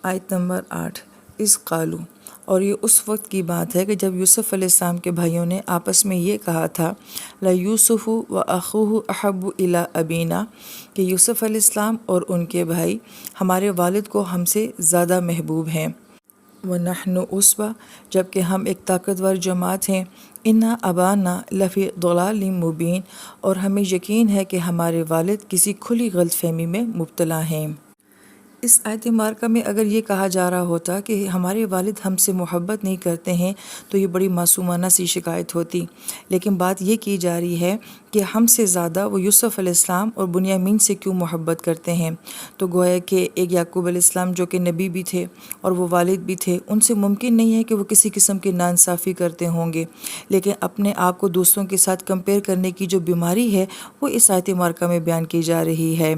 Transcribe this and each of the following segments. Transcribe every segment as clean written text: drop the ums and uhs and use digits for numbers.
آیت نمبر 8 اس قالو، اور یہ اس وقت کی بات ہے کہ جب یوسف علیہ السلام کے بھائیوں نے آپس میں یہ کہا تھا لَيُوسُفُ وَأَخُوهُ أَحَبُّ إِلَىٰ أَبِينَا، کہ یوسف علیہ السلام اور ان کے بھائی ہمارے والد کو ہم سے زیادہ محبوب ہیں، وَنَحْنُ عُصْبَةٌ، جبکہ ہم ایک طاقتور جماعت ہیں، إِنَّ أَبَانَا لَفِي ضَلَالٍ مُبِينٍ، اور ہمیں یقین ہے کہ ہمارے والد کسی کھلی غلط فہمی میں مبتلا ہیں۔ اس آیت مبارکہ میں اگر یہ کہا جا رہا ہوتا کہ ہمارے والد ہم سے محبت نہیں کرتے ہیں تو یہ بڑی معصومانہ سی شکایت ہوتی، لیکن بات یہ کی جا رہی ہے کہ ہم سے زیادہ وہ یوسف علیہ السلام اور بنیامین سے کیوں محبت کرتے ہیں، تو گویا کہ ایک یعقوب علیہ السلام جو کہ نبی بھی تھے اور وہ والد بھی تھے، ان سے ممکن نہیں ہے کہ وہ کسی قسم کی ناانصافی کرتے ہوں گے، لیکن اپنے آپ کو دوسروں کے ساتھ کمپیئر کرنے کی جو بیماری ہے وہ اس آیت مبارکہ میں بیان کی جا رہی ہے۔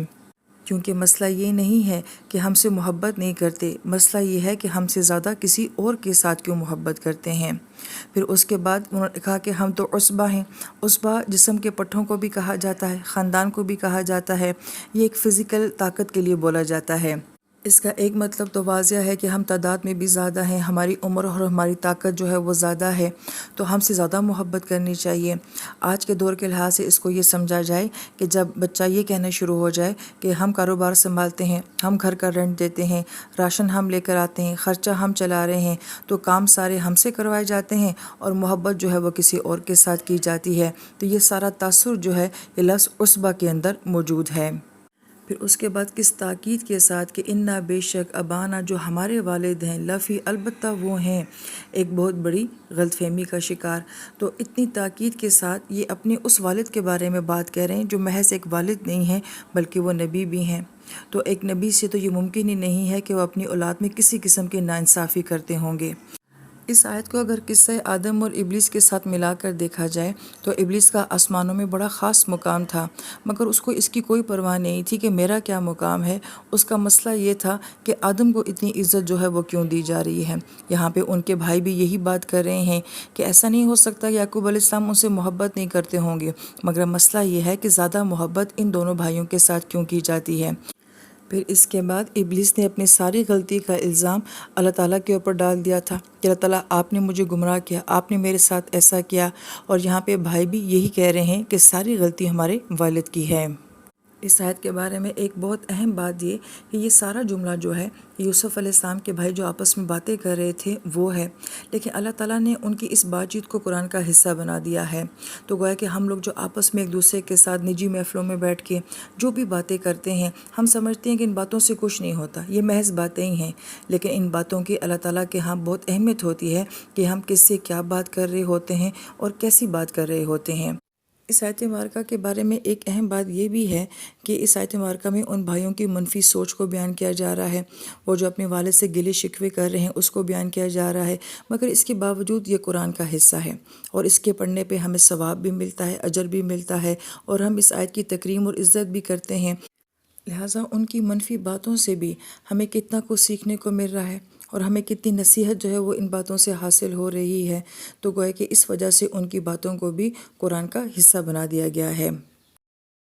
کیونکہ مسئلہ یہ نہیں ہے کہ ہم سے محبت نہیں کرتے، مسئلہ یہ ہے کہ ہم سے زیادہ کسی اور کے ساتھ کیوں محبت کرتے ہیں۔ پھر اس کے بعد انہوں نے کہا کہ ہم تو عصبہ ہیں۔ عصبہ جسم کے پٹھوں کو بھی کہا جاتا ہے، خاندان کو بھی کہا جاتا ہے، یہ ایک فزیکل طاقت کے لیے بولا جاتا ہے۔ اس کا ایک مطلب تو واضح ہے کہ ہم تعداد میں بھی زیادہ ہیں، ہماری عمر اور ہماری طاقت جو ہے وہ زیادہ ہے، تو ہم سے زیادہ محبت کرنی چاہیے۔ آج کے دور کے لحاظ سے اس کو یہ سمجھا جائے کہ جب بچہ یہ کہنا شروع ہو جائے کہ ہم کاروبار سنبھالتے ہیں، ہم گھر کا رینٹ دیتے ہیں، راشن ہم لے کر آتے ہیں، خرچہ ہم چلا رہے ہیں، تو کام سارے ہم سے کروائے جاتے ہیں اور محبت جو ہے وہ کسی اور کے ساتھ کی جاتی ہے، تو یہ سارا تاثر جو ہے یہ لفظ عصبہ کے اندر موجود ہے۔ پھر اس کے بعد کس تاکید کے ساتھ کہ انا بے شک ابانا، جو ہمارے والد ہیں، لفی البتہ وہ ہیں ایک بہت بڑی غلط فہمی کا شکار۔ تو اتنی تاکید کے ساتھ یہ اپنے اس والد کے بارے میں بات کہہ رہے ہیں جو محض ایک والد نہیں ہیں بلکہ وہ نبی بھی ہیں، تو ایک نبی سے تو یہ ممکن ہی نہیں ہے کہ وہ اپنی اولاد میں کسی قسم کی ناانصافی کرتے ہوں گے۔ اس آیت کو اگر قصہ آدم اور ابلیس کے ساتھ ملا کر دیکھا جائے تو ابلیس کا آسمانوں میں بڑا خاص مقام تھا، مگر اس کو اس کی کوئی پرواہ نہیں تھی کہ میرا کیا مقام ہے۔ اس کا مسئلہ یہ تھا کہ آدم کو اتنی عزت جو ہے وہ کیوں دی جا رہی ہے۔ یہاں پہ ان کے بھائی بھی یہی بات کر رہے ہیں کہ ایسا نہیں ہو سکتا کہ یعقوب علیہ السلام ان سے محبت نہیں کرتے ہوں گے، مگر مسئلہ یہ ہے کہ زیادہ محبت ان دونوں بھائیوں کے ساتھ کیوں کی جاتی ہے۔ پھر اس کے بعد ابلیس نے اپنی ساری غلطی کا الزام اللہ تعالیٰ کے اوپر ڈال دیا تھا کہ اللہ تعالیٰ آپ نے مجھے گمراہ کیا، آپ نے میرے ساتھ ایسا کیا، اور یہاں پہ بھائی بھی یہی کہہ رہے ہیں کہ ساری غلطی ہمارے والد کی ہے۔ اس آیت کے بارے میں ایک بہت اہم بات یہ کہ یہ سارا جملہ جو ہے یوسف علیہ السلام کے بھائی جو آپس میں باتیں کر رہے تھے وہ ہے، لیکن اللہ تعالیٰ نے ان کی اس بات چیت کو قرآن کا حصہ بنا دیا ہے۔ تو گویا کہ ہم لوگ جو آپس میں ایک دوسرے کے ساتھ نجی محفلوں میں بیٹھ کے جو بھی باتیں کرتے ہیں، ہم سمجھتے ہیں کہ ان باتوں سے کچھ نہیں ہوتا، یہ محض باتیں ہی ہیں، لیکن ان باتوں کی اللہ تعالیٰ کے ہاں بہت اہمیت ہوتی ہے کہ ہم کس سے کیا بات کر رہے ہوتے ہیں اور کیسی بات کر رہے ہوتے ہیں۔ اس آیت مبارکہ کے بارے میں ایک اہم بات یہ بھی ہے کہ اس آیت مبارکہ میں ان بھائیوں کی منفی سوچ کو بیان کیا جا رہا ہے، وہ جو اپنے والد سے گلے شکوے کر رہے ہیں اس کو بیان کیا جا رہا ہے، مگر اس کے باوجود یہ قرآن کا حصہ ہے اور اس کے پڑھنے پہ ہمیں ثواب بھی ملتا ہے، اجر بھی ملتا ہے، اور ہم اس آیت کی تکریم اور عزت بھی کرتے ہیں۔ لہٰذا ان کی منفی باتوں سے بھی ہمیں کتنا کچھ سیکھنے کو مل رہا ہے اور ہمیں کتنی نصیحت جو ہے وہ ان باتوں سے حاصل ہو رہی ہے، تو گویا کہ اس وجہ سے ان کی باتوں کو بھی قرآن کا حصہ بنا دیا گیا ہے۔